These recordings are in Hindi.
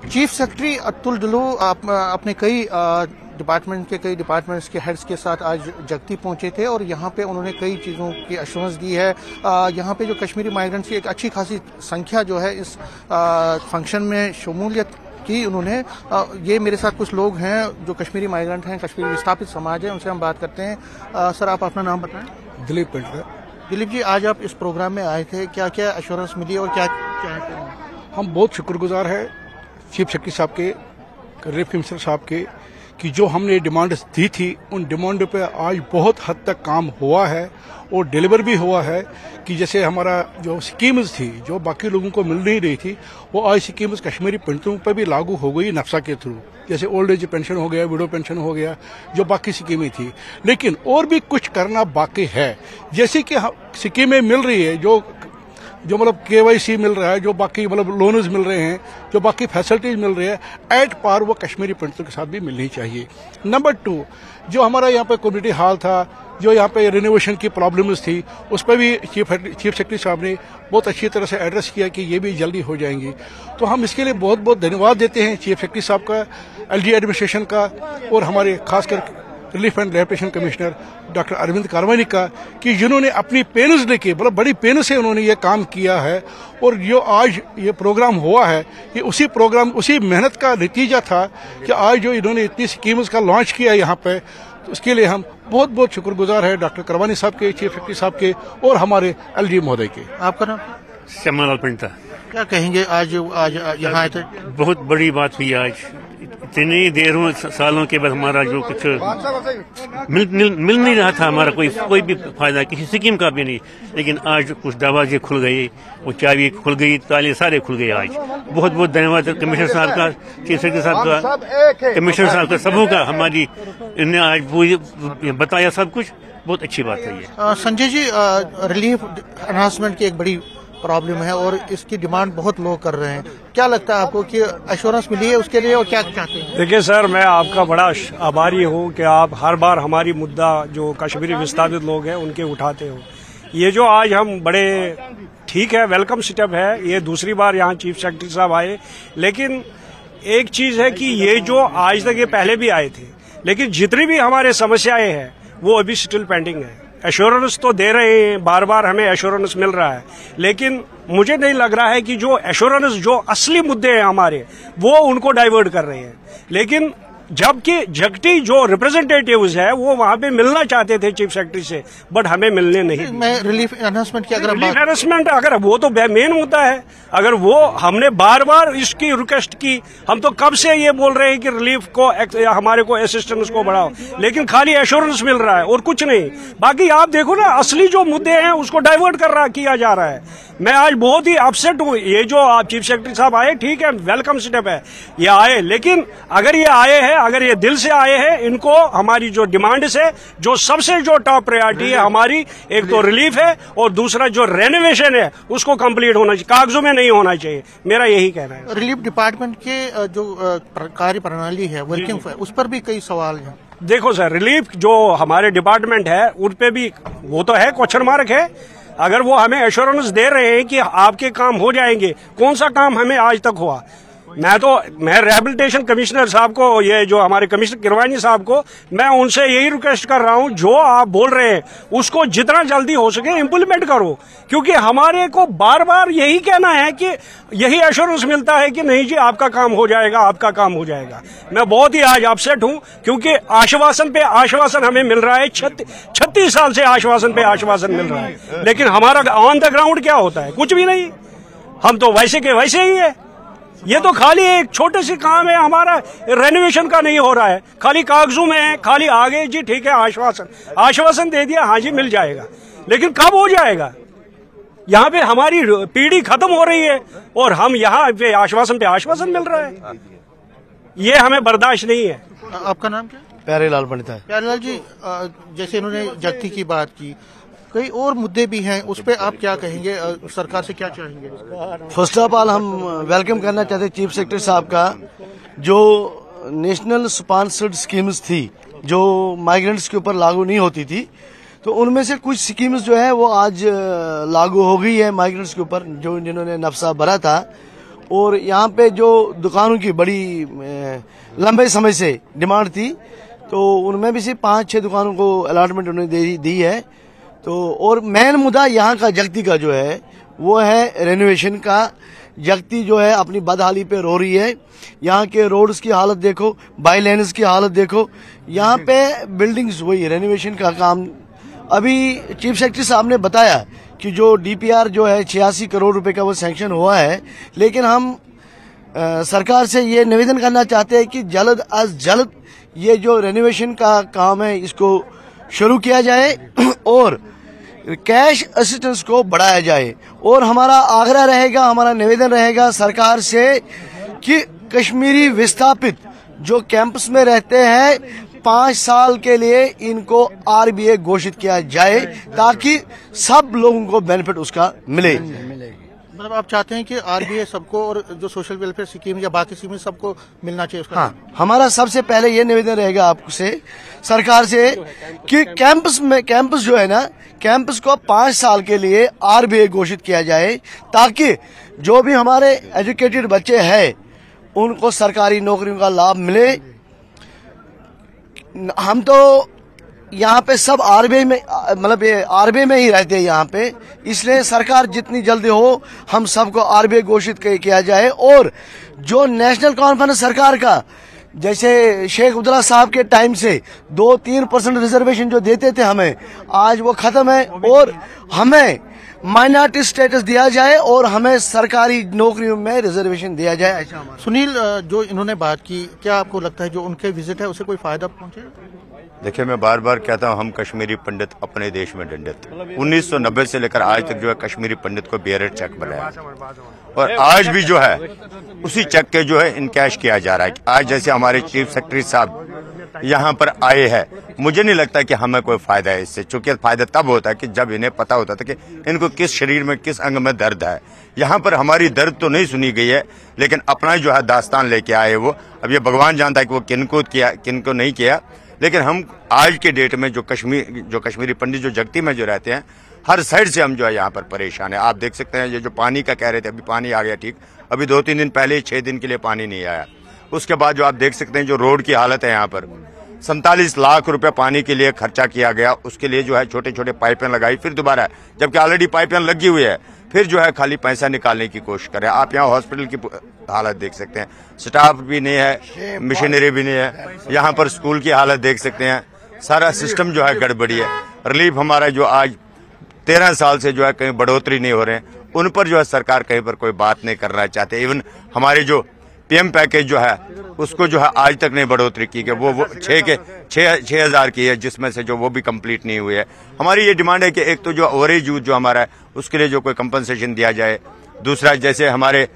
चीफ सेक्रेटरी अतुल डुल्लू अपने कई डिपार्टमेंट्स के हेड्स के साथ आज जगती पहुंचे थे और यहाँ पे उन्होंने कई चीज़ों की एश्योरेंस दी है। यहाँ पे जो कश्मीरी माइग्रेंट्स की एक अच्छी खासी संख्या जो है इस फंक्शन में शमूलियत की उन्होंने। ये मेरे साथ कुछ लोग हैं जो कश्मीरी माइग्रेंट हैं, कश्मीरी विस्थापित समाज है, उनसे हम बात करते हैं। सर, आप अपना नाम बताएं। दिलीप पेंटर। दिलीप जी, आज आप इस प्रोग्राम में आए थे, क्या क्या एश्योरेंस मिली और क्या चाहते हैं? हम बहुत शुक्रगुजार हैं चीफ सेक्रेटरी साहब के, रिलीफ कमिश्नर साहब के, कि जो हमने डिमांड दी थी उन डिमांड पे आज बहुत हद तक काम हुआ है और डिलीवर भी हुआ है। कि जैसे हमारा जो स्कीम्स थी जो बाकी लोगों को मिल नहीं रही थी, वो आज स्कीम्स कश्मीरी पंडितों पर भी लागू हो गई नफ्सा के थ्रू। जैसे ओल्ड एज पेंशन हो गया, विडो पेंशन हो गया, जो बाकी स्कीमें थी। लेकिन और भी कुछ करना बाकी है, जैसे कि स्कीमें मिल रही है, जो मतलब KYC मिल रहा है, जो बाकी मतलब लोन्स मिल रहे हैं, जो बाकी फैसिलिटीज मिल रही है, एट पार वो कश्मीरी पंडितों के साथ भी मिलनी चाहिए। नंबर 2, जो हमारा यहाँ पे कम्युनिटी हॉल था, जो यहाँ पे रिनोवेशन की प्रॉब्लम्स थी, उस पर भी चीफ सेक्रेटरी साहब ने बहुत अच्छी तरह से एड्रेस किया कि ये भी जल्दी हो जाएंगी। तो हम इसके लिए बहुत बहुत धन्यवाद देते हैं चीफ सेक्रेटरी साहब का, LG एडमिनिस्ट्रेशन का और हमारे खासकर relief and rehabilitation commissioner doctor Arvind Karwani का, कि जिन्होंने अपनी पेनस लेके मतलब बड़ी पेन से उन्होंने ये काम किया है। और जो आज ये प्रोग्राम हुआ है, ये उसी मेहनत का नतीजा था कि आज जो इन्होंने इतनी स्कीम्स का लॉन्च किया है यहाँ पे, तो उसके लिए हम बहुत बहुत शुक्रगुजार है डॉक्टर करवानी साहब के, चीफ सेक्रेटरी साहब के और हमारे LG महोदय के। आपका नाम? श्यामलाल पंडिता। क्या कहेंगे, आज यहाँ आए थे? बहुत बड़ी बात हुई आज, इतनी देरों सालों के बाद हमारा जो कुछ मिल नहीं रहा था, हमारा कोई भी फायदा किसी स्कीम का भी नहीं। लेकिन आज कुछ दरवाजे खुल गए, वो चाबी खुल गई, ताले सारे खुल गए। आज बहुत बहुत धन्यवाद कमिश्नर साहब का, चीफ सेक्रेटरी साहब का, कमिश्नर साहब का, सबों का। हमारी इन्हें आज पूरी बताया सब कुछ, बहुत अच्छी बात है ये। संजय जी, रिलीफ एनहांसमेंट की एक बड़ी प्रॉब्लम है और इसकी डिमांड बहुत लोग कर रहे हैं। क्या लगता है आपको कि एश्योरेंस मिली है उसके लिए और क्या चाहते हैं? देखिए सर, मैं आपका बड़ा आभारी हूँ कि आप हर बार हमारी मुद्दा जो कश्मीरी विस्थापित लोग हैं उनके उठाते हो। ये जो आज हम बड़े ठीक है, वेलकम स्टेप है, ये दूसरी बार यहाँ चीफ सेक्रेटरी साहब आए। लेकिन एक चीज है कि ये जो आज तक ये पहले भी आए थे, लेकिन जितनी भी हमारे समस्याएं हैं वो अभी स्टिल पेंडिंग है। एश्योरेंस तो दे रहे हैं, बार बार हमें एश्योरेंस मिल रहा है, लेकिन मुझे नहीं लग रहा है कि जो एश्योरेंस जो असली मुद्दे हैं हमारे, वो उनको डाइवर्ट कर रहे हैं। लेकिन जबकि जगती जो रिप्रेजेंटेटिव्स है वो वहां पे मिलना चाहते थे चीफ सेक्रेटरी से, बट हमें मिलने नहीं। मैं रिलीफ एनहांसमेंट की रिलीफ एनहांसमेंट अगर वो तो मेन मुद्दा है, अगर वो हमने बार बार इसकी रिक्वेस्ट की, हम तो कब से ये बोल रहे हैं कि रिलीफ को हमारे को असिस्टेंस को बढ़ाओ, लेकिन खाली एश्योरेंस मिल रहा है और कुछ नहीं। बाकी आप देखो ना, असली जो मुद्दे हैं उसको डाइवर्ट किया जा रहा है। मैं आज बहुत ही अपसेट हूँ। ये जो आप चीफ सेक्रेटरी साहब आए, ठीक है, वेलकम स्टेप है, ये आए, लेकिन अगर ये आए हैं, अगर ये दिल से आए हैं, इनको हमारी जो डिमांड से जो सबसे जो टॉप प्रायोरिटी है हमारी, एक तो रिलीफ है और दूसरा जो रेनोवेशन है उसको कंप्लीट होना चाहिए, कागजों में नहीं होना चाहिए। मेरा यही कहना है। रिलीफ डिपार्टमेंट के जो कार्य प्रणाली है, वर्किंग, उस पर भी कई सवाल हैं। देखो सर, रिलीफ जो हमारे डिपार्टमेंट है उन पे भी वो तो है, क्वेश्चन मार्क है। अगर वो हमें एश्योरेंस दे रहे हैं कि आपके काम हो जाएंगे, कौन सा काम हमें आज तक हुआ? मैं रिहैबिलिटेशन कमिश्नर साहब को, ये जो हमारे कमिश्नर किरवानी साहब को, मैं उनसे यही रिक्वेस्ट कर रहा हूं, जो आप बोल रहे हैं उसको जितना जल्दी हो सके इम्प्लीमेंट करो, क्योंकि हमारे को बार बार यही कहना है कि यही एश्योरेंस मिलता है कि नहीं जी आपका काम हो जाएगा, आपका काम हो जाएगा। मैं बहुत ही आज अपसेट हूं, क्योंकि आश्वासन पे आश्वासन हमें मिल रहा है, 36 साल से आश्वासन पे आश्वासन मिल रहा है, लेकिन हमारा ऑन द ग्राउंड क्या होता है? कुछ भी नहीं। हम तो वैसे के वैसे ही है। ये तो खाली एक छोटे से काम है, हमारा रेनोवेशन का नहीं हो रहा है, खाली कागजों में है, खाली आगे जी ठीक है आश्वासन दे दिया, हाँ जी मिल जाएगा, लेकिन कब हो जाएगा? यहाँ पे हमारी पीढ़ी खत्म हो रही है और हम यहाँ पे आश्वासन मिल रहा है, ये हमें बर्दाश्त नहीं है। आपका नाम क्या? प्यारेलाल पंडित है। प्यारेलाल जी, जैसे इन्होंने जगती की बात की, कई और मुद्दे भी हैं, उस पर आप क्या कहेंगे? सरकार से क्या चाहेंगे? फर्स्ट ऑफ ऑल हम वेलकम करना चाहते हैं चीफ सेक्रेटरी साहब का, जो नेशनल स्पॉन्सर्ड स्कीम्स थी जो माइग्रेंट्स के ऊपर लागू नहीं होती थी, तो उनमें से कुछ स्कीम्स जो है वो आज लागू हो गई है माइग्रेंट्स के ऊपर, जो जिन्होंने नफसा भरा था। और यहाँ पे जो दुकानों की बड़ी लंबे समय से डिमांड थी, तो उनमें भी सिर्फ 5-6 दुकानों को अलॉटमेंट उन्होंने दी है। तो और मेन मुद्दा यहाँ का जगती का जो है वो है रेनोवेशन का। जगती जो है अपनी बदहाली पे रो रही है। यहाँ के रोड्स की हालत देखो, बाई लेन्स की हालत देखो, यहाँ पे बिल्डिंग्स वही रेनोवेशन का काम। अभी चीफ सेक्रेटरी साहब ने बताया कि जो डीपीआर जो है 86 करोड़ रुपए का वो सैंक्शन हुआ है, लेकिन हम सरकार से ये निवेदन करना चाहते हैं कि जल्द अज जल्द ये जो रेनोवेशन का काम है इसको शुरू किया जाए और कैश असिस्टेंस को बढ़ाया जाए। और हमारा आग्रह रहेगा, हमारा निवेदन रहेगा सरकार से कि कश्मीरी विस्थापित जो कैंपस में रहते हैं 5 साल के लिए इनको आरबीए घोषित किया जाए ताकि सब लोगों को बेनिफिट उसका मिले। मतलब आप चाहते हैं कि आरबीए सबको और जो सोशल वेलफेयर स्कीम या बाकी स्कीम सबको मिलना चाहिए उसका? हाँ, हमारा सबसे पहले ये निवेदन रहेगा आपसे सरकार से कि कैंपस जो है ना, कैंपस को 5 साल के लिए आरबीए घोषित किया जाए ताकि जो भी हमारे एजुकेटेड बच्चे हैं उनको सरकारी नौकरियों का लाभ मिले। हम तो यहाँ पे सब आरबीआई में मतलब आरबीआई में ही रहते हैं यहाँ पे, इसलिए सरकार जितनी जल्दी हो हम सबको आरबीआई घोषित किया जाए। और जो नेशनल कॉन्फ्रेंस सरकार का, जैसे शेख अब्दुल्ला साहब के टाइम से 2-3% रिजर्वेशन जो देते थे हमें, आज वो खत्म है और हमें माइनॉरिटी स्टेटस दिया जाए और हमें सरकारी नौकरियों में रिजर्वेशन दिया जाए। सुनील, जो इन्होंने बात की, क्या आपको लगता है जो उनके विजिट है उसे कोई फायदा पहुंचेगा? देखिए, मैं बार बार कहता हूं, हम कश्मीरी पंडित अपने देश में दंडित। 1990 से लेकर आज तक जो है कश्मीरी पंडित को बेयरर चेक बनाया और आज भी जो है उसी चेक के जो है इनकैश किया जा रहा है। आज जैसे हमारे चीफ सेक्रेटरी साहब यहाँ पर आए हैं, मुझे नहीं लगता कि हमें कोई फायदा है इससे, क्योंकि फायदा तब होता है कि जब इन्हें पता होता था कि इनको किस शरीर में किस अंग में दर्द है। यहाँ पर हमारी दर्द तो नहीं सुनी गई है, लेकिन अपना जो है दास्तान लेके आए वो। अब ये भगवान जानता है कि वो किनको किया किनको नहीं किया, लेकिन हम आज के डेट में जो कश्मीरी पंडित जो जगती में जो रहते हैं, हर साइड से हम जो है यहाँ पर परेशान है। आप देख सकते हैं, ये जो पानी का कह रहे थे, अभी पानी आ गया, ठीक। अभी 2-3 दिन पहले 6 दिन के लिए पानी नहीं आया। उसके बाद जो आप देख सकते हैं जो रोड की हालत है, यहाँ पर 47 लाख रुपए पानी के लिए खर्चा किया गया। उसके लिए जो है छोटे छोटे पाइपें लगाई, फिर दोबारा, जबकि ऑलरेडी पाइपें लगी हुई है, फिर जो है खाली पैसा निकालने की कोशिश करें। आप यहाँ हॉस्पिटल की हालत देख सकते हैं, स्टाफ भी नहीं है, मशीनरी भी नहीं है। यहाँ पर स्कूल की हालत देख सकते हैं, सारा सिस्टम जो है गड़बड़ी है। रिलीफ हमारा जो आज 13 साल से जो है कहीं बढ़ोतरी नहीं हो रहे हैं, उन पर जो है सरकार कहीं पर कोई बात नहीं करना चाहते। इवन हमारे जो पीएम पैकेज जो है उसको जो है आज तक नहीं बढ़ोतरी की गई, वो 6,000 की है, जिसमें से जो वो भी कंप्लीट नहीं हुई है। हमारी ये डिमांड है कि एक तो जो ओवरेज यूथ जो हमारा है उसके लिए जो कोई कंपनसेशन दिया जाए। दूसरा, जैसे हमारे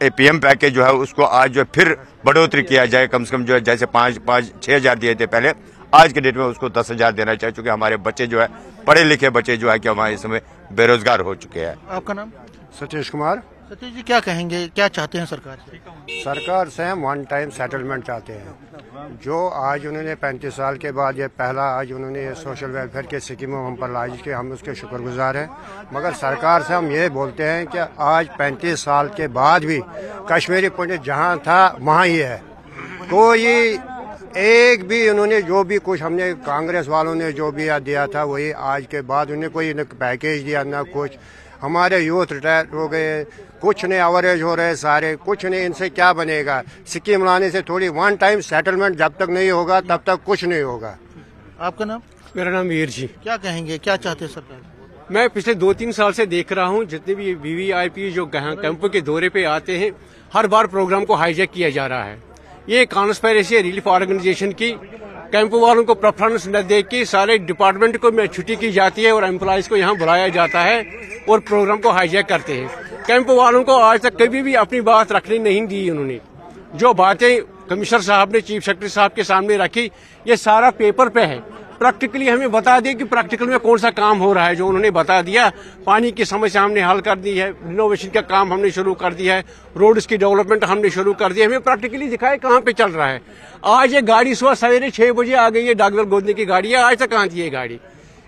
पीएम पैकेज जो है उसको आज जो फिर बढ़ोतरी किया जाए, कम से कम जो है जैसे 5-6,000 दिए थे पहले, आज के डेट में उसको 10,000 देना चाहिए, क्योंकि हमारे बच्चे जो है पढ़े लिखे बच्चे जो है कि हमारे इस समय बेरोजगार हो चुके हैं। आपका नाम? सतीश कुमार। सतीश जी, क्या कहेंगे, क्या चाहते हैं सरकार से? सरकार से हम 1 टाइम सेटलमेंट चाहते हैं। जो आज उन्होंने 35 साल के बाद ये पहला आज उन्होंने ये सोशल वेलफेयर के स्कीम हम पर लाई कि हम उसके शुक्रगुजार हैं, मगर सरकार से हम ये बोलते हैं कि आज 35 साल के बाद भी कश्मीरी पंडित जहाँ था वहाँ ही है। कोई एक भी उन्होंने जो भी कुछ हमने कांग्रेस वालों ने जो भी दिया था वही आज के बाद उन्हें कोई पैकेज दिया ना कुछ। हमारे यूथ रिटायर हो गए, कुछ नहीं, एवरेज हो रहे सारे, कुछ नहीं। इनसे क्या बनेगा? स्कीम लाने से थोड़ी 1 टाइम सेटलमेंट जब तक नहीं होगा तब तक कुछ नहीं होगा। आपका नाम? मेरा नाम वीर जी। क्या कहेंगे, क्या चाहते हैं सरकार? मैं पिछले 2-3 साल से देख रहा हूँ, जितने भी वीवीआईपी जो कैंपों के दौरे पे आते हैं, हर बार प्रोग्राम को हाईजैक किया जा रहा है। ये कॉन्स्पिरेसी रिलीफ ऑर्गेनाइजेशन की कैंपों वालों को प्रेफरेंस न दे के सारे डिपार्टमेंट को छुट्टी की जाती है और एम्प्लॉयज को यहाँ बुलाया जाता है और प्रोग्राम को हाईजैक करते हैं। कैंपों वालों को आज तक कभी भी अपनी बात रखने नहीं दी उन्होंने। जो बातें कमिश्नर साहब ने चीफ सेक्रेटरी साहब के सामने रखी, ये सारा पेपर पे है। प्रैक्टिकली हमें बता दिया कि प्रैक्टिकल में कौन सा काम हो रहा है। जो उन्होंने बता दिया, पानी की समस्या हमने हल कर दी है, रिनोवेशन का काम हमने शुरू कर दिया है, रोड्स की डेवलपमेंट हमने शुरू कर दी है। हमें प्रैक्टिकली दिखाए कहाँ पे चल रहा है। आज ये गाड़ी सुबह सवेरे 6 बजे आ गई है, डाकघर गोदने की गाड़ी है, आज तक कहाँ थी ये गाड़ी?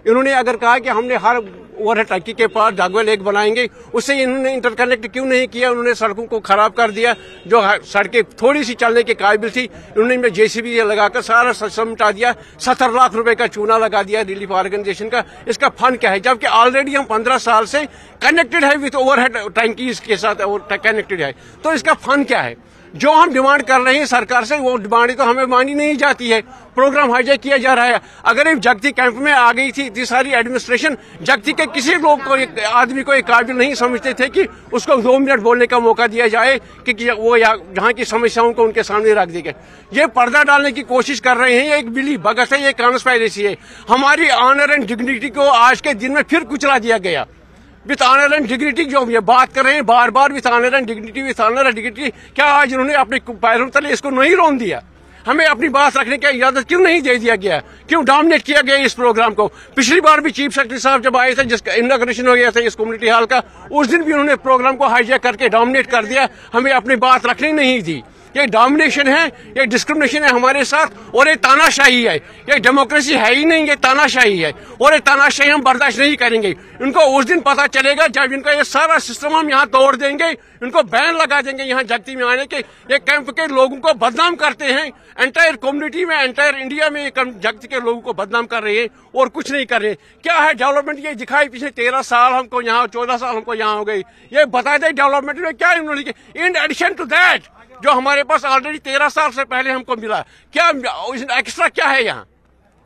इन्होंने अगर कहा कि हमने हर ओवरहेड टंकी के पास डागवे लेक बनाएंगे, उससे इन्होंने इंटरकनेक्ट क्यों नहीं किया? उन्होंने सड़कों को खराब कर दिया, जो सड़कें थोड़ी सी चलने के काबिल थी उन्होंने जेसीबी लगाकर सारा सिस्टम मिटा दिया। 70 लाख रुपए का चूना लगा दिया रिलीफ ऑर्गेनाइजेशन का। इसका फंड क्या है? जबकि ऑलरेडी हम 15 साल से कनेक्टेड है विद ओवरहेड टंकीज के साथ कनेक्टेड है, तो इसका फंड क्या है? जो हम डिमांड कर रहे हैं सरकार से, वो डिमांड तो हमें मानी नहीं जाती है। प्रोग्राम हाईजैक किया जा रहा है। अगर ये जगती कैंप में आ गई थी इतनी सारी एडमिनिस्ट्रेशन, जगती के किसी लोग को, आदमी को एक काबिल नहीं समझते थे कि उसको 2 मिनट बोलने का मौका दिया जाए कि वो जहाँ की समस्याओं को उनके सामने रख दी गई। ये पर्दा डालने की कोशिश कर रहे हैं। ये एक बिली भगत है, ये कॉन्स्पिरेसी है। हमारी ऑनर एंड डिग्निटी को आज के दिन में फिर कुचला दिया गया। विथ ऑनर एंड डिग्निटी जो हम ये बात कर रहे हैं बार बार, with honour and dignity, with honour and dignity, क्या आज इन्होंने अपने पैरों तले इसको नहीं रोन दिया? हमें अपनी बात रखने की इजाजत क्यों नहीं दे दिया गया? क्यों डोमिनेट किया गया इस प्रोग्राम को? पिछली बार भी चीफ सेक्रेटरी साहब जब आए थे, जिसका इनॉग्रेशन हो गया था इस कम्युनिटी हॉल का, उस दिन भी उन्होंने प्रोग्राम को हाईजैक करके डोमिनेट कर दिया। हमें अपनी बात रखनी नहीं दी। ये डोमिनेशन है, ये डिस्क्रिमिनेशन है हमारे साथ, और ये तानाशाही है। ये डेमोक्रेसी है ही नहीं, ये तानाशाही है, और ये तानाशाही हम बर्दाश्त नहीं करेंगे। इनको उस दिन पता चलेगा जब इनका ये सारा सिस्टम हम यहाँ तोड़ देंगे, इनको बैन लगा देंगे यहाँ जगती में आने के। ये कैंप के लोगों को बदनाम करते हैं, एंटायर कम्युनिटी में, एंटायर इंडिया में जगती के लोगों को बदनाम कर रहे हैं और कुछ नहीं कर रहे। क्या है डेवलपमेंट? ये दिखाई पिछले 13 साल हमको यहाँ, 14 साल हमको यहाँ हो गई। ये बता दे डेवलपमेंट में क्या इन्होंने किया। इन एडिशन टू दैट जो हमारे पास ऑलरेडी 13 साल से पहले हमको मिला, क्या एक्स्ट्रा क्या है यहाँ?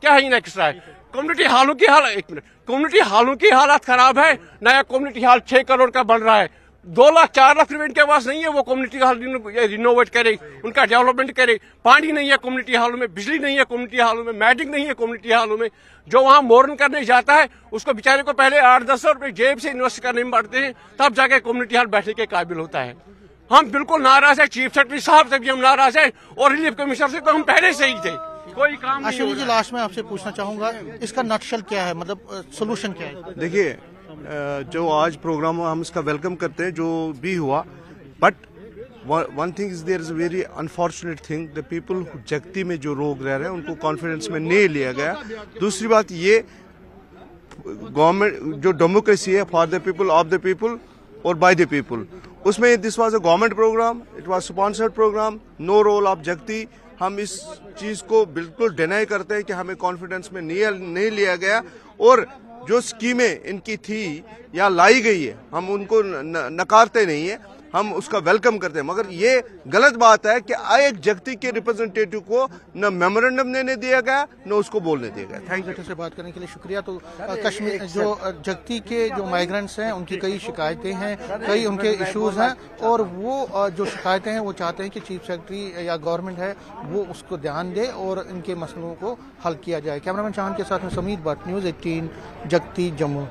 क्या है इन एक्स्ट्रा? कम्युनिटी हॉलों की हालत, एक मिनट, कम्युनिटी हॉलों की हालत खराब है। नया कम्युनिटी हॉल 6 करोड़ का बन रहा है। 2 लाख 4 लाख रुपए इनके पास नहीं है वो कम्युनिटी हॉल रिनोवेट करे, उनका डेवलपमेंट करे। पानी नहीं है कम्युनिटी हॉलों में, बिजली नहीं है कम्युनिटी हॉलों में, मैटिंग नहीं है कम्युनिटी हॉलों में। जो वहां मोरन करने जाता है उसको बेचारे को पहले 8-10 रुपए जेब से इन्वेस्ट करने पड़ते हैं, तब जाके कम्युनिटी हॉल बैठने के काबिल होता है। हम बिल्कुल नाराज है, चीफ सेक्रेटरी साहब से भी हम नाराज है, और रिलीफ कमिश्नर से तो हम पहले से ही थे। कोई काम नहीं। अश्विनी जी, लास्ट में आपसे पूछना चाहूंगा, इसका नटशल क्या है, मतलब सोल्यूशन क्या है? देखिए, जो आज प्रोग्राम हम इसका वेलकम करते हैं, जो भी हुआ, but one thing is there is a very unfortunate thing, the people Jagti में जो लोग रह रहे हैं उनको कॉन्फिडेंस में नहीं लिया गया। दूसरी बात, ये गवर्नमेंट जो डेमोक्रेसी है, for the people, of the people और बाय द पीपल, उसमें this was a government programme, it was sponsored programme, no role of जगती। हम इस चीज को बिल्कुल डिनाई करते हैं कि हमें कॉन्फिडेंस में नहीं लिया गया, और जो स्कीमें इनकी थी या लाई गई है हम उनको नकारते नहीं है, हम उसका वेलकम करते हैं। मगर ये गलत बात है कि एक जगती के रिप्रेजेंटेटिव को न मेमोरेंडम देने दिया गया, न उसको बोलने दिया गया। Thank you. से बात करने के लिए शुक्रिया। तो कश्मीर जो जगती के जो माइग्रेंट्स हैं उनकी कई शिकायतें हैं, कई उनके इश्यूज हैं, और वो जो शिकायतें हैं वो चाहते हैं कि चीफ सेक्रेटरी या गवर्नमेंट है वो उसको ध्यान दे और इनके मसलों को हल किया जाए। कैमरामैन चाहन के साथ में समीर भट्ट, न्यूज़ 18, जगती, जम्मू।